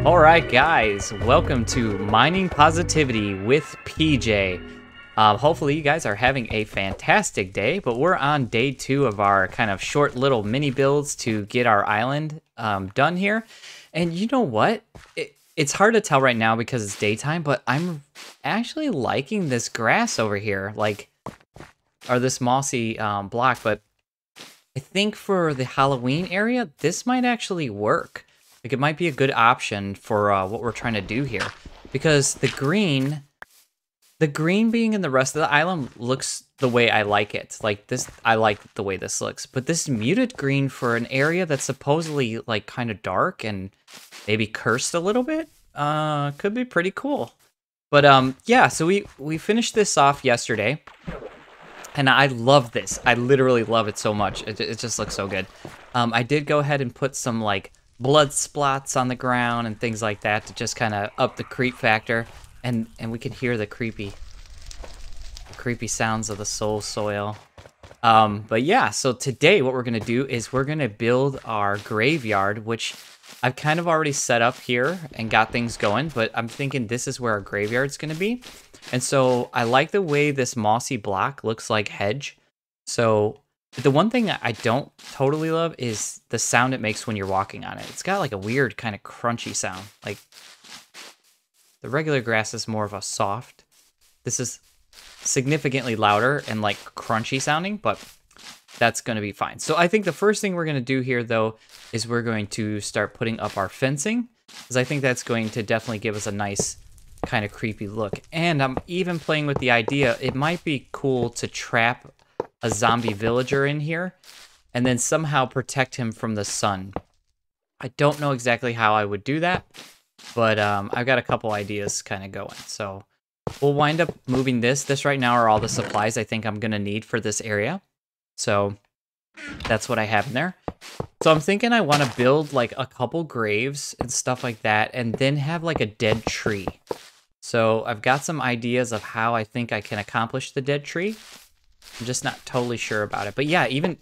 Alright guys, welcome to Mining Positivity with PJ. Hopefully you guys are having a fantastic day, but we're on day 2 of our kind of short little mini builds to get our island done here. And you know what? It's hard to tell right now because it's daytime, but I'm actually liking this grass over here, or this mossy block, but I think for the Halloween area, this might actually work. Like, it might be a good option for what we're trying to do here. Because the green being in the rest of the island looks the way I like it. Like, this, I like the way this looks. But this muted green for an area that's supposedly, like, kind of dark and maybe cursed a little bit, could be pretty cool. But, yeah, so we finished this off yesterday. And I love this. I literally love it so much. It just looks so good. I did go ahead and put some, like, blood splats on the ground and things like that to just kind of up the creep factor, and we can hear the creepy sounds of the soil. But yeah, so today what we're gonna do is we're gonna build our graveyard, which I've kind of already set up here and got things going, but I'm thinking this is where our graveyard's gonna be. And so I like the way this mossy block looks like hedge. So the one thing I don't totally love is the sound it makes when you're walking on it. It's got like a weird kind of crunchy sound. Like, the regular grass is more of a soft. This is significantly louder and like crunchy sounding, but that's going to be fine. So I think the first thing we're going to do here, though, is we're going to start putting up our fencing, because I think that's going to definitely give us a nice kind of creepy look. And I'm even playing with the idea, it might be cool to trap a zombie villager in here and then somehow protect him from the sun. I don't know exactly how I would do that, but I've got a couple ideas kind of going. So we'll wind up moving this. This right now are all the supplies I think I'm going to need for this area. So that's what I have in there. So I'm thinking I want to build like a couple graves and stuff like that, and then have like a dead tree. So I've got some ideas of how I think I can accomplish the dead tree. I'm just not totally sure about it. But yeah, even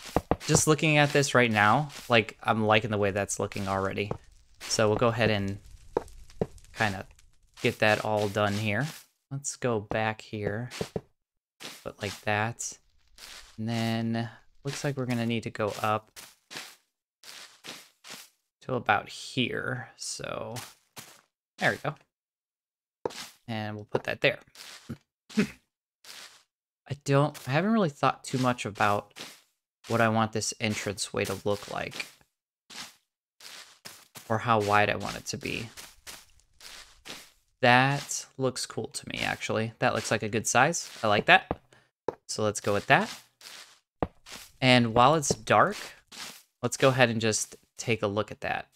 just looking at this right now, like, I'm liking the way that's looking already. So we'll go ahead and kind of get that all done here. Let's go back here. Put like that. And then looks like we're going to need to go up to about here. So there we go. And we'll put that there. I haven't really thought too much about what I want this entranceway to look like, or how wide I want it to be. That looks cool to me, actually. That looks like a good size. I like that. So let's go with that. And while it's dark, let's go ahead and just take a look at that.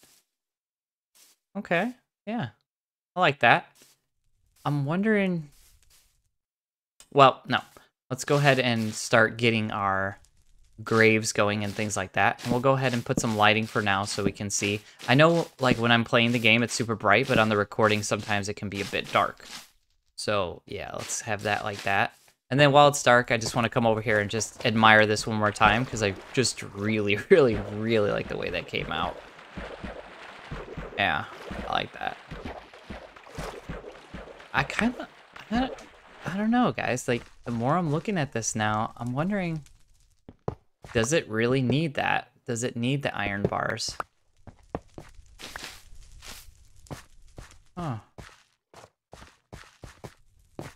Okay, yeah, I like that. I'm wondering, well, no. Let's go ahead and start getting our graves going and things like that. And we'll go ahead and put some lighting for now so we can see. I know, like, when I'm playing the game, it's super bright, but on the recording, sometimes it can be a bit dark. So, yeah, let's have that like that. And then while it's dark, I just want to come over here and just admire this one more time, because I just really, really, really like the way that came out. Yeah, I like that. I don't know, guys. Like, the more I'm looking at this now, I'm wondering, does it really need that? Does it need the iron bars? Oh.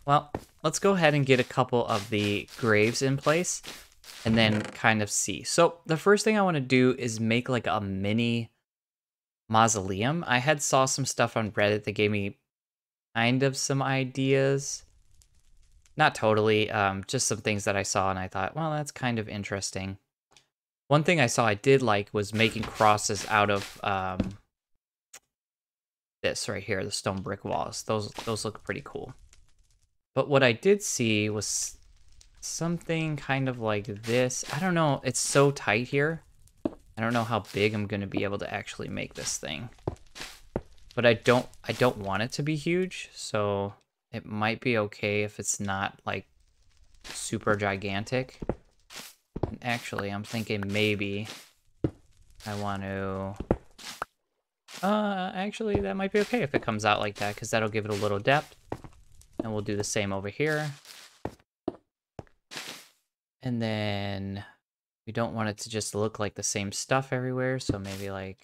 Well, let's go ahead and get a couple of the graves in place and then kind of see. So the first thing I want to do is make like a mini mausoleum. I had saw some stuff on Reddit that gave me kind of some ideas. Not totally, just some things that I saw and I thought, well, that's kind of interesting. One thing I saw I did like was making crosses out of this right here, the stone brick walls. Those look pretty cool. But what I did see was something kind of like this. I don't know, it's so tight here. I don't know how big I'm gonna be able to actually make this thing. But I don't want it to be huge, so it might be okay if it's not like super gigantic. And actually, I'm thinking maybe I want to... actually, that might be okay if it comes out like that, because that'll give it a little depth. And we'll do the same over here. And then we don't want it to just look like the same stuff everywhere, so maybe like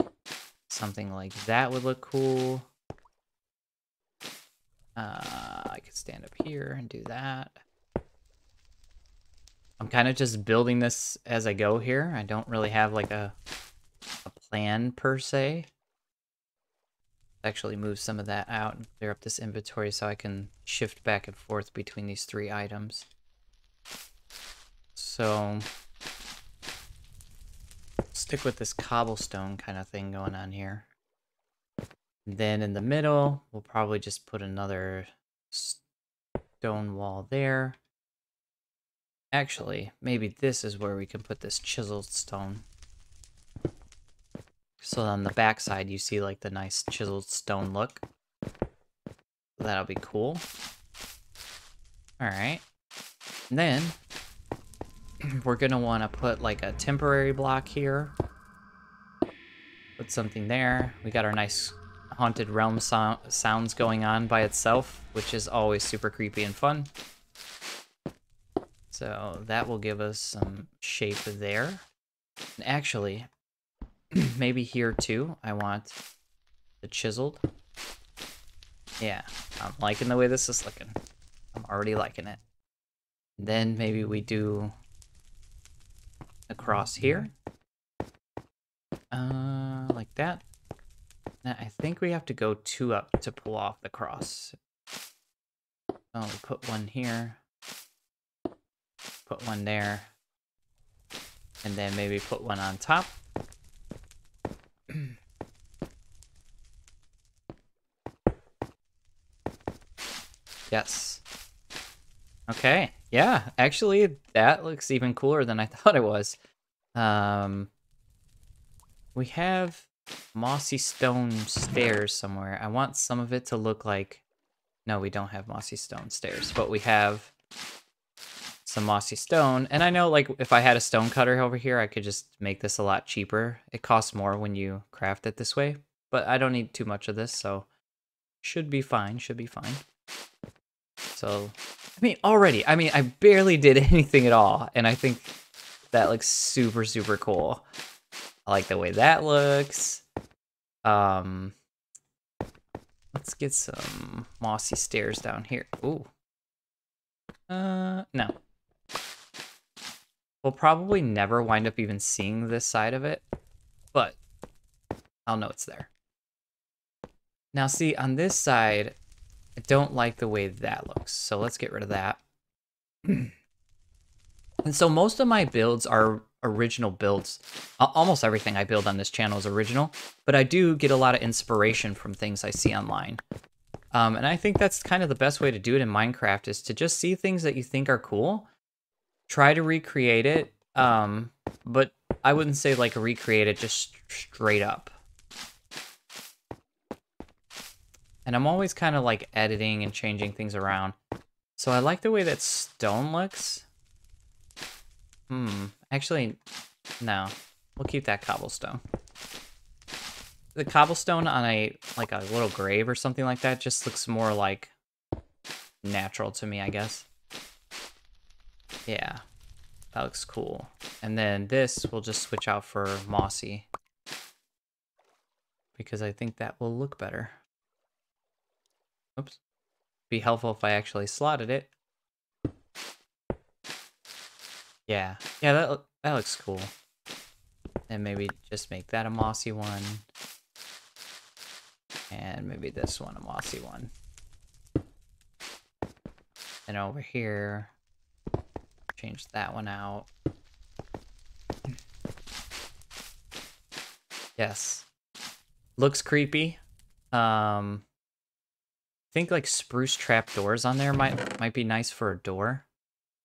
something like that would look cool. I could stand up here and do that. I'm kind of just building this as I go here. I don't really have like a plan per se. Actually move some of that out and clear up this inventory so I can shift back and forth between these 3 items. So stick with this cobblestone kind of thing going on here. And then in the middle, we'll probably just put another stone wall there. Actually, maybe this is where we can put this chiseled stone. So on the back side, you see like the nice chiseled stone look. That'll be cool. All right. And then we're gonna want to put like a temporary block here. Put something there. We got our nice haunted realm sounds going on by itself, which is always super creepy and fun. So that will give us some shape there. And actually, maybe here too, I want the chiseled. Yeah, I'm liking the way this is looking. I'm already liking it. And then maybe we do across here. Like that. Now, I think we have to go 2 up to pull off the cross. Oh, we put one here. Put one there. And then maybe put one on top. Yes. Okay. Yeah, actually, that looks even cooler than I thought it was. We have mossy stone stairs somewhere. I want some of it to look like... No, we don't have mossy stone stairs, but we have some mossy stone. And I know, like, if I had a stone cutter over here, I could just make this a lot cheaper. It costs more when you craft it this way, but I don't need too much of this, so should be fine, should be fine. So, I barely did anything at all, and I think that looks super, super cool. I like the way that looks. Let's get some mossy stairs down here. Ooh. No. We'll probably never wind up even seeing this side of it, but I'll know it's there. Now see, on this side, I don't like the way that looks, so let's get rid of that. And so most of my builds are original builds. Almost everything I build on this channel is original, but I do get a lot of inspiration from things I see online. And I think that's kind of the best way to do it in Minecraft, is to just see things that you think are cool, try to recreate it, but I wouldn't say like recreate it just straight up. And I'm always kind of like editing and changing things around. So I like the way that stone looks. Actually, no. We'll keep that cobblestone. The cobblestone on a little grave or something like that just looks more like natural to me, I guess. Yeah, that looks cool. And then this we'll just switch out for mossy, because I think that will look better. Oops. Be helpful if I actually slotted it. Yeah, that looks cool. And maybe just make that a mossy one. And maybe this one a mossy one. And over here, change that one out. Yes. Looks creepy. I think like spruce trap doors on there might be nice for a door.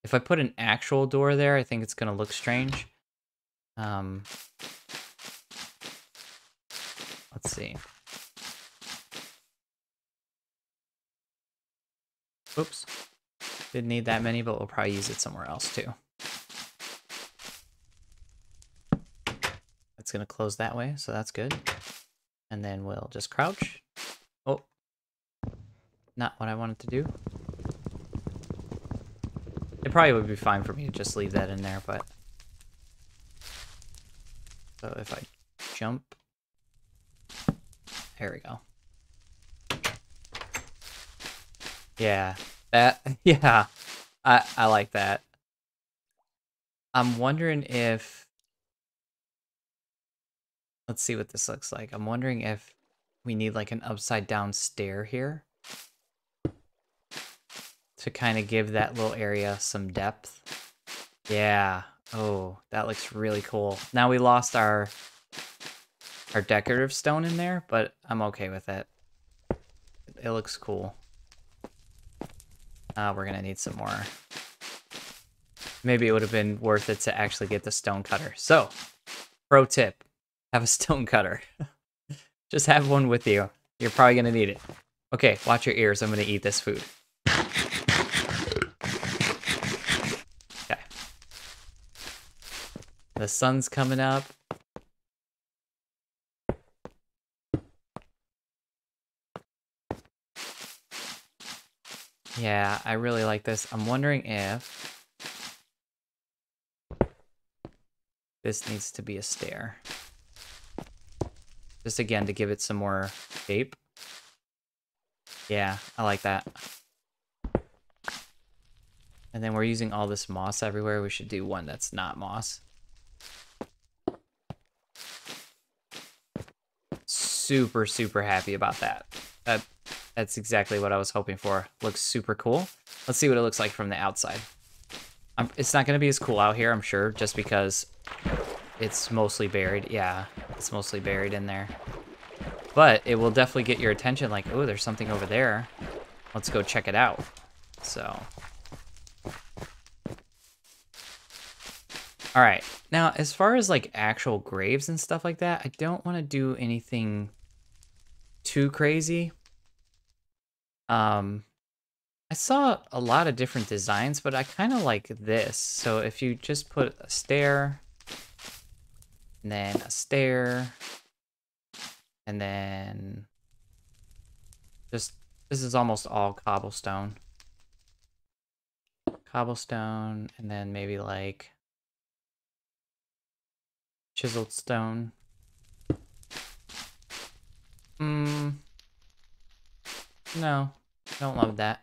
If I put an actual door there, I think it's gonna look strange. Let's see. Oops. Didn't need that many, but we'll probably use it somewhere else too. It's going to close that way, so that's good. And then we'll just crouch. Oh, not what I wanted to do. It probably would be fine for me to just leave that in there, but... So if I jump... There we go. Yeah, yeah, I like that. I'm wondering if... Let's see what this looks like. I'm wondering if we need like an upside down stair here to kind of give that little area some depth. Yeah. Oh, that looks really cool. Now we lost our decorative stone in there, but I'm okay with it. It looks cool. We're gonna need some more. Maybe it would have been worth it to actually get the stone cutter. So, pro tip, have a stone cutter. Just have one with you. You're probably gonna need it. Okay, watch your ears. I'm gonna eat this food. Okay. The sun's coming up. Yeah, I really like this. I'm wondering if this needs to be a stair. Just again to give it some more shape. Yeah, I like that. And then we're using all this moss everywhere. We should do one that's not moss. Super, super happy about that. That's exactly what I was hoping for. Looks super cool. Let's see what it looks like from the outside. It's not going to be as cool out here, I'm sure, just because it's mostly buried. Yeah, it's mostly buried in there. But it will definitely get your attention, like, oh, there's something over there. Let's go check it out. So. All right. Now, as far as, like, actual graves and stuff like that, I don't want to do anything too crazy. I saw a lot of different designs, but I kind of like this. So if you just put a stair, and then a stair, and then just, this is almost all cobblestone. Cobblestone, and then maybe like chiseled stone. No, I don't love that.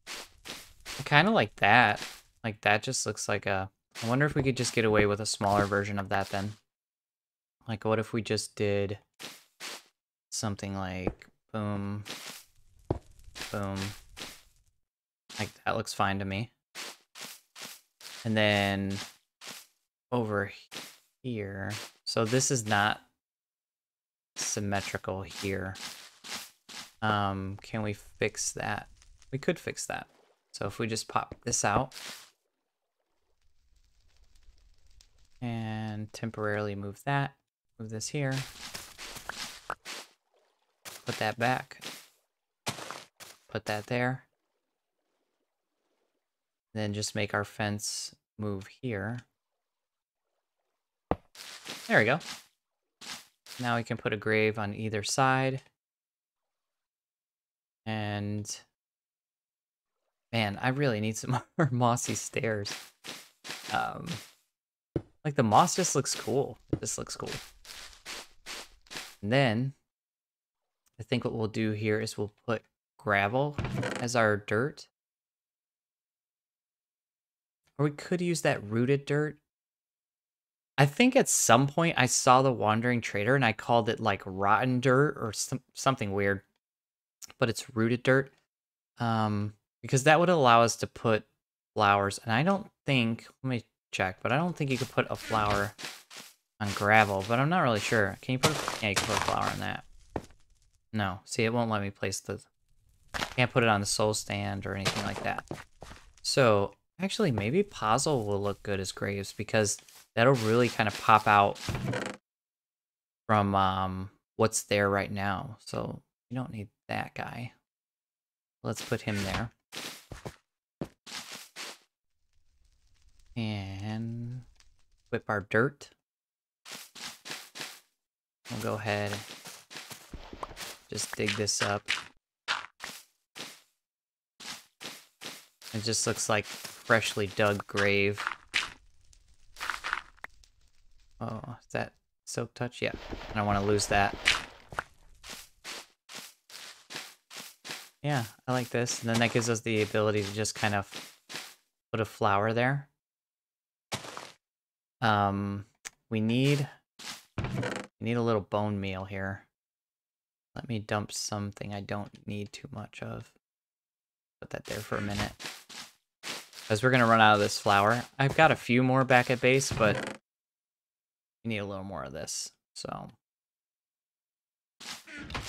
I kind of like that. Like, that just looks like a... I wonder if we could just get away with a smaller version of that then. Like, what if we just did something like boom, boom. Like, that looks fine to me. And then over here... So this is not symmetrical here. Can we fix that? We could fix that. So if we just pop this out and temporarily move that, move this here, put that back, put that there, then just make our fence move here. There we go. Now we can put a grave on either side. And man, I really need some more mossy stairs. Like, the moss just looks cool. This looks cool. And then I think what we'll do here is we'll put gravel as our dirt. Or we could use that rooted dirt. I think at some point I saw the Wandering Trader and I called it like rotten dirt or something weird. But it's rooted dirt. Because that would allow us to put flowers. And I don't think, let me check, but I don't think you could put a flower on gravel, but I'm not really sure. Can you put yeah, you can put a flower on that. No, see, it won't let me place the, can't put it on the soul stand or anything like that. So actually maybe puzzle will look good as graves because that'll really kind of pop out from what's there right now. So you don't need that guy. Let's put him there. equip our dirt. We'll go ahead, just dig this up. It just looks like freshly dug grave. Oh, is that Silk Touch? Yeah, I don't want to lose that. Yeah, I like this. And then that gives us the ability to just kind of put a flower there. We need a little bone meal here. Let me dump something I don't need too much of. Put that there for a minute. Because we're going to run out of this flour. I've got a few more back at base, but we need a little more of this. So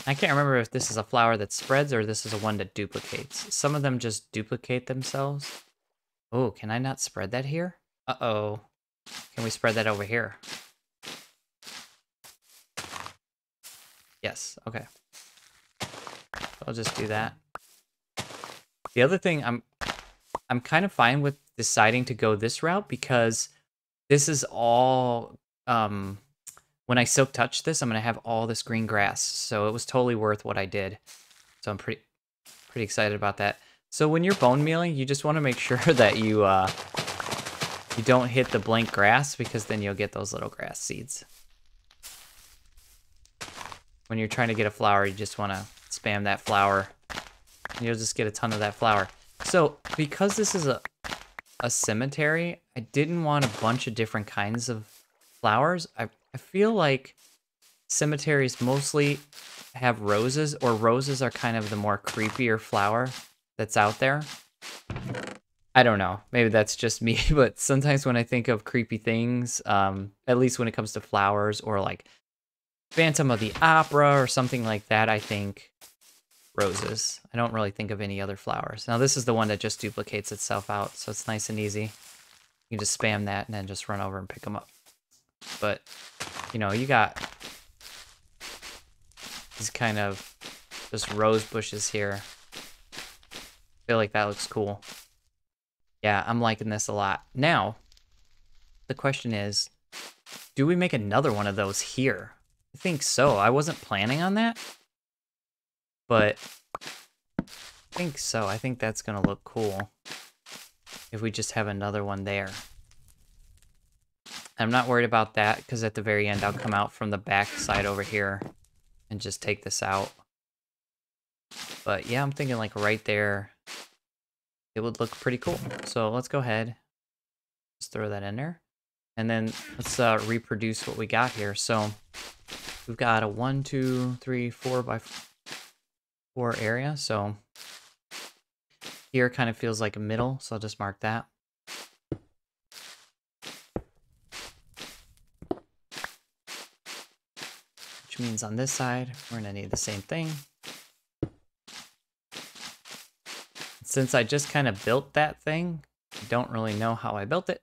I can't remember if this is a flower that spreads or this is a one that duplicates. Some of them just duplicate themselves. Oh, can I not spread that here? Uh-oh. Can we spread that over here? Yes, okay. I'll just do that. The other thing, I'm kind of fine with deciding to go this route because this is all, when I silk touch this, I'm going to have all this green grass. So it was totally worth what I did. So I'm pretty excited about that. So when you're bone mealing, you just want to make sure that you don't hit the blank grass because then you'll get those little grass seeds. When you're trying to get a flower, you just want to spam that flower. And you'll just get a ton of that flower. So because this is a cemetery, I didn't want a bunch of different kinds of flowers. I feel like cemeteries mostly have roses, or roses are kind of the more creepier flower that's out there. I don't know. Maybe that's just me, but sometimes when I think of creepy things, at least when it comes to flowers or like Phantom of the Opera or something like that, I think roses. I don't really think of any other flowers. Now this is the one that just duplicates itself out, so it's nice and easy. You can just spam that and then just run over and pick them up. But, you know, you got these kind of just rose bushes here. I feel like that looks cool. Yeah, I'm liking this a lot. Now, the question is, do we make another one of those here? I think so. I wasn't planning on that, but I think so. I think that's going to look cool if we just have another one there. I'm not worried about that because at the very end, I'll come out from the back side over here and just take this out. But yeah, I'm thinking like right there, it would look pretty cool. So let's go ahead, just throw that in there. And then let's reproduce what we got here. So we've got a 1, 2, 3, 4 by 4 area. So here kind of feels like a middle. So I'll just mark that. Which means on this side, we're gonna need the same thing. Since I just kind of built that thing, I don't really know how I built it.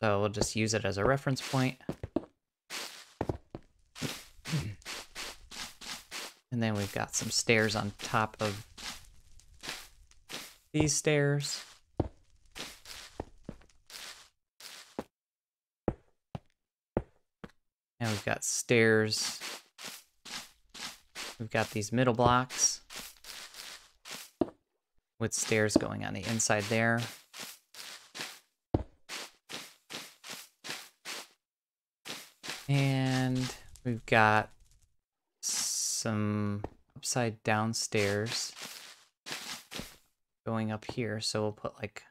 So we'll just use it as a reference point. And then we've got some stairs on top of these stairs. And we've got stairs. We've got these middle blocks with stairs going on the inside there. And we've got some upside down stairs going up here. So we'll put like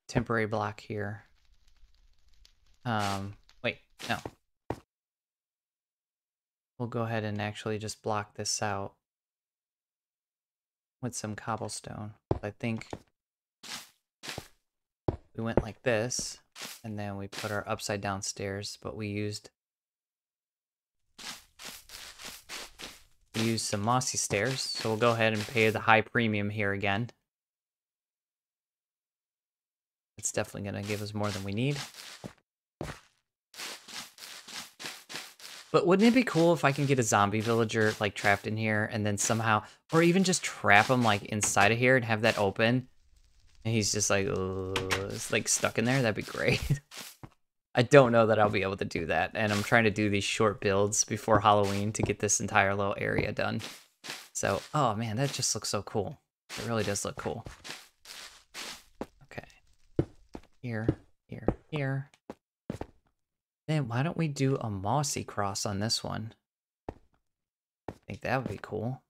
temporary block here. Wait, no. We'll go ahead and actually just block this out with some cobblestone. I think we went like this, and then we put our upside down stairs, but we used some mossy stairs. So we'll go ahead and pay the high premium here again. It's definitely going to give us more than we need. But wouldn't it be cool if I can get a zombie villager like trapped in here and then somehow, or even just trap them like inside of here and have that open And he's just like, oh, it's like stuck in there. That'd be great. I don't know that I'll be able to do that. And I'm trying to do these short builds before Halloween to get this entire little area done. So, oh man, that just looks so cool. It really does look cool. Okay. Here, here, here. Then why don't we do a mossy cross on this one? I think that would be cool.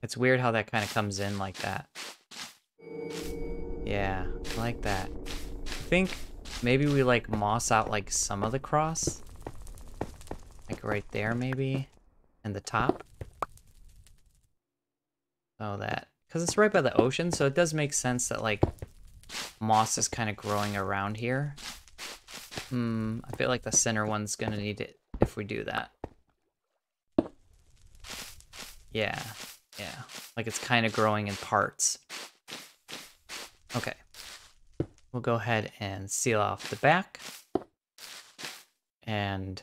It's weird how that kind of comes in like that. Yeah, I like that. I think maybe we like moss out like some of the cross. Like right there maybe. And the top. So that, because it's right by the ocean, so it does make sense that like moss is kind of growing around here. I feel like the center one's gonna need it if we do that. Yeah. Yeah, like it's kind of growing in parts. Okay. We'll go ahead and seal off the back. And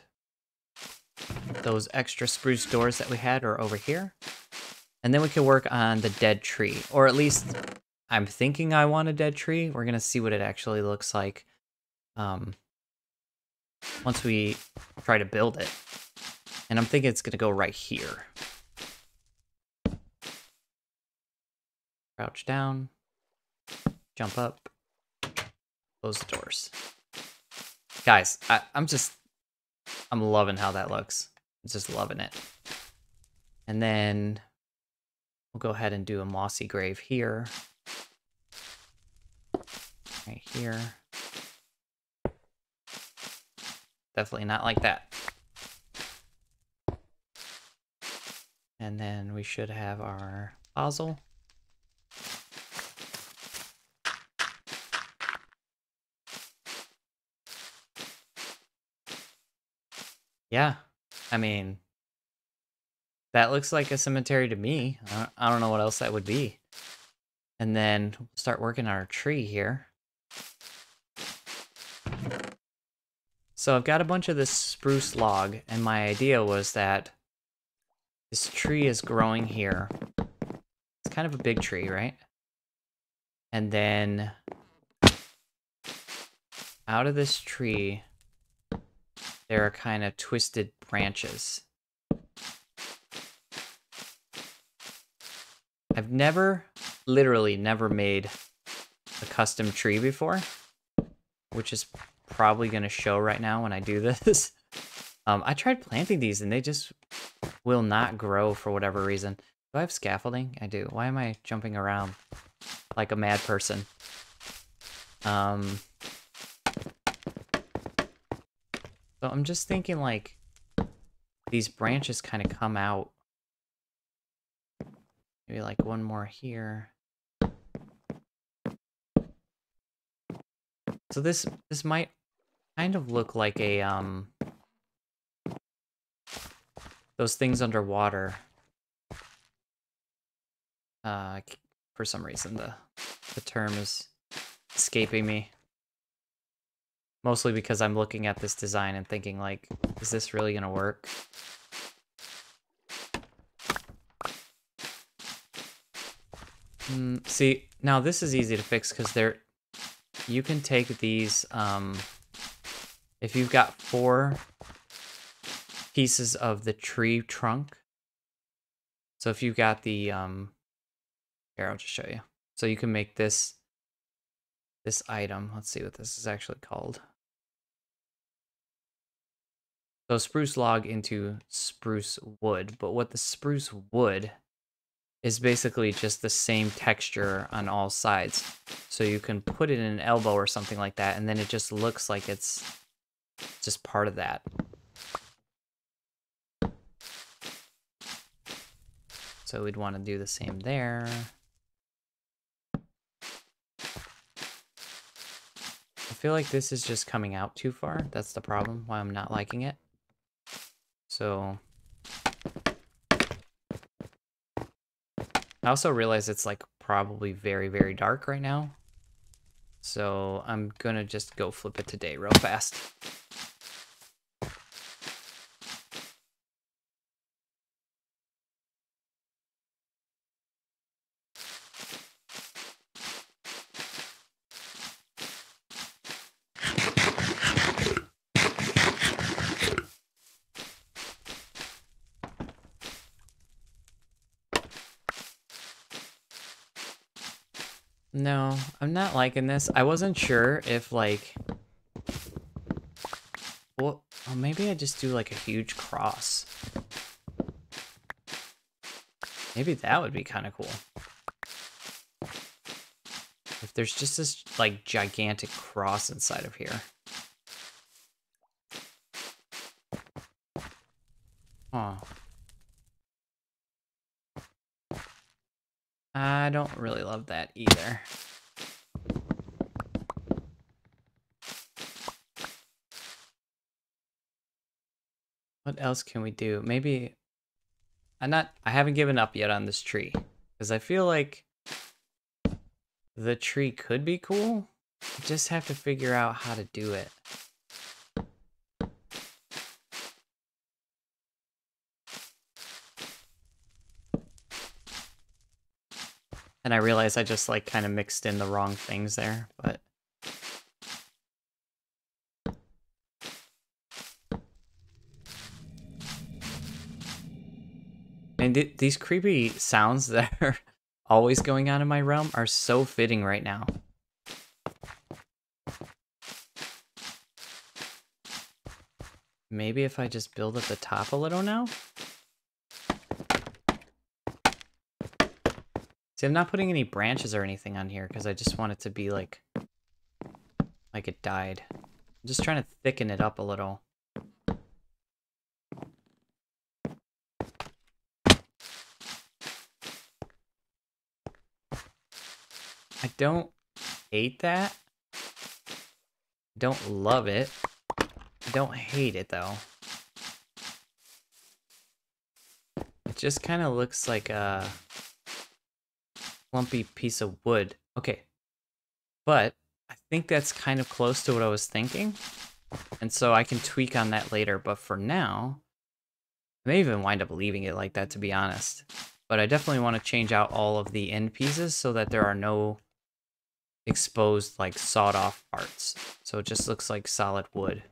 those extra spruce doors that we had are over here. And then we can work on the dead tree. Or at least I'm thinking I want a dead tree. We're going to see what it actually looks like once we try to build it. And I'm thinking it's going to go right here. Crouch down, jump up, close the doors. Guys, I'm loving how that looks. I'm just loving it. And then we'll go ahead and do a mossy grave here. Right here. Definitely not like that. And then we should have our puzzle. Yeah, I mean, that looks like a cemetery to me. I don't know what else that would be. And then we'll start working on our tree here. So I've got a bunch of this spruce log, and my idea was that this tree is growing here. It's kind of a big tree, right? And then out of this tree, there are kind of twisted branches. I've literally never made a custom tree before, which is probably going to show right now when I do this. I tried planting these and they just will not grow for whatever reason. Do I have scaffolding? I do. Why am I jumping around like a mad person? So I'm just thinking like these branches kind of come out. Maybe like one more here. So this might kind of look like a those things underwater. For some reason the term is escaping me. Mostly because I'm looking at this design and thinking like, is this really gonna work? See, now this is easy to fix because you can take these, if you've got 4 pieces of the tree trunk. So if you've got the, here, I'll just show you. So you can make this item. Let's see what this is actually called. So spruce log into spruce wood, but what the spruce wood is basically just the same texture on all sides. So you can put it in an elbow or something like that, and then it just looks like it's just part of that. So we'd want to do the same there. I feel like this is just coming out too far. That's the problem, why I'm not liking it. So I also realize it's like probably very, very dark right now. So I'm gonna just go flip it to day real fast. No, I'm not liking this. I wasn't sure if like, well, maybe I just do like a huge cross. Maybe that would be kind of cool. If there's just this like gigantic cross inside of here. Oh. I don't really love that either. What else can we do? Maybe I haven't given up yet on this tree because I feel like the tree could be cool. I just have to figure out how to do it. And I realize I just like kind of mixed in the wrong things there, but and these creepy sounds that are always going on in my realm are so fitting right now. Maybe if I just build at the top a little now? See, I'm not putting any branches or anything on here because I just want it to be like it died. I'm just trying to thicken it up a little. I don't hate that. Don't love it. I don't hate it though. It just kind of looks like a lumpy piece of wood. Okay. But I think that's kind of close to what I was thinking. And so I can tweak on that later. But for now, I may even wind up leaving it like that, to be honest. But I definitely want to change out all of the end pieces so that there are no exposed, like, sawed-off parts. So it just looks like solid wood.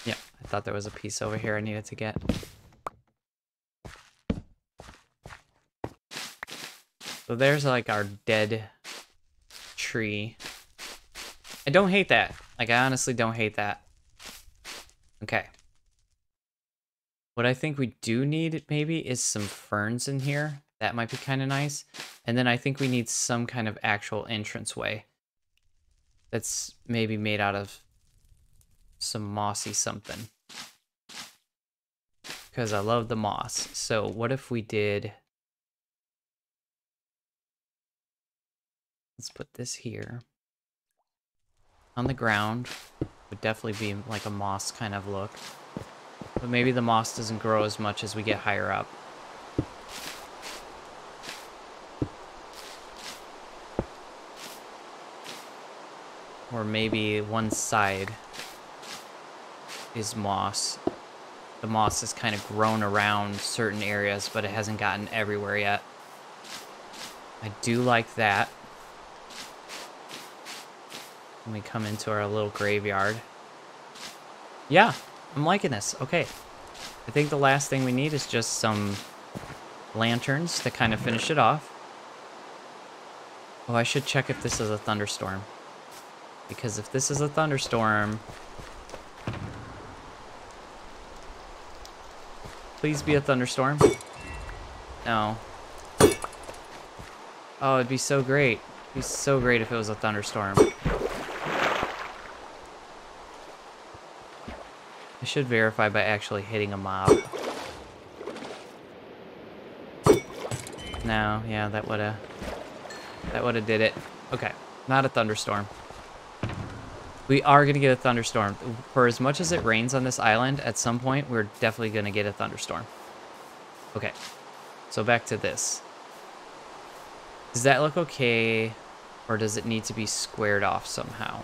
Yeah, I thought there was a piece over here I needed to get. So there's like our dead tree. I don't hate that. Like, I honestly don't hate that. Okay. What I think we do need maybe is some ferns in here. That might be kind of nice. And then I think we need some kind of actual entranceway that's maybe made out of some mossy something. Because I love the moss. So what if we did... Let's put this here. On the ground. Would definitely be like a moss kind of look. But maybe the moss doesn't grow as much as we get higher up. Or maybe one side is moss. The moss has kind of grown around certain areas, but it hasn't gotten everywhere yet. I do like that. When we come into our little graveyard. Yeah, I'm liking this. Okay. I think the last thing we need is just some lanterns to kind of finish it off. Oh, I should check if this is a thunderstorm. Because if this is a thunderstorm... Please be a thunderstorm. No. Oh, it'd be so great. It'd be so great if it was a thunderstorm. I should verify by actually hitting a mob. No, yeah, that would've did it. Okay, not a thunderstorm. We are gonna get a thunderstorm. For as much as it rains on this island, at some point, we're definitely gonna get a thunderstorm. Okay, so back to this. Does that look okay, or does it need to be squared off somehow?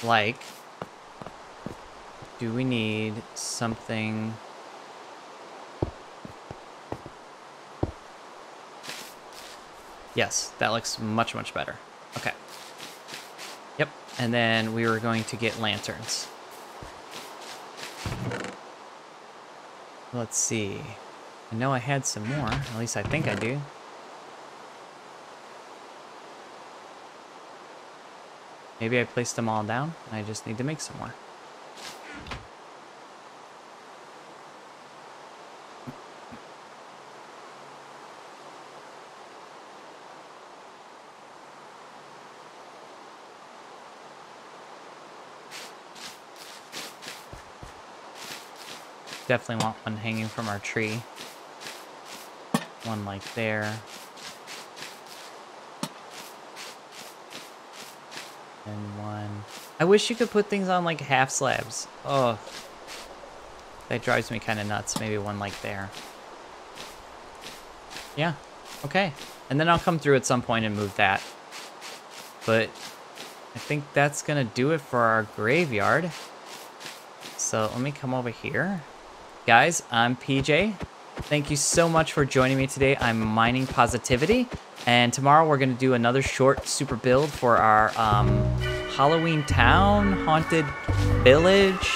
Like, do we need something Yes, that looks much, much better. Okay. Yep, and then we were going to get lanterns. Let's see. I know I had some more. At least I think I do. Maybe I placed them all down, and I just need to make some more. Definitely want one hanging from our tree. One like there. And one... I wish you could put things on like half slabs. Oh, that drives me kind of nuts. Maybe one like there. Yeah, okay. And then I'll come through at some point and move that. But I think that's gonna do it for our graveyard. So let me come over here. Guys, I'm PJ. Thank you so much for joining me today. I'm Mining Positivity. And tomorrow we're going to do another short super build for our Halloween town, haunted village,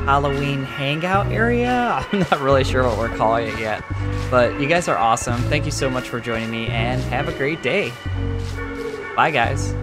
Halloween hangout area. I'm not really sure what we're calling it yet. But you guys are awesome. Thank you so much for joining me and have a great day. Bye, guys.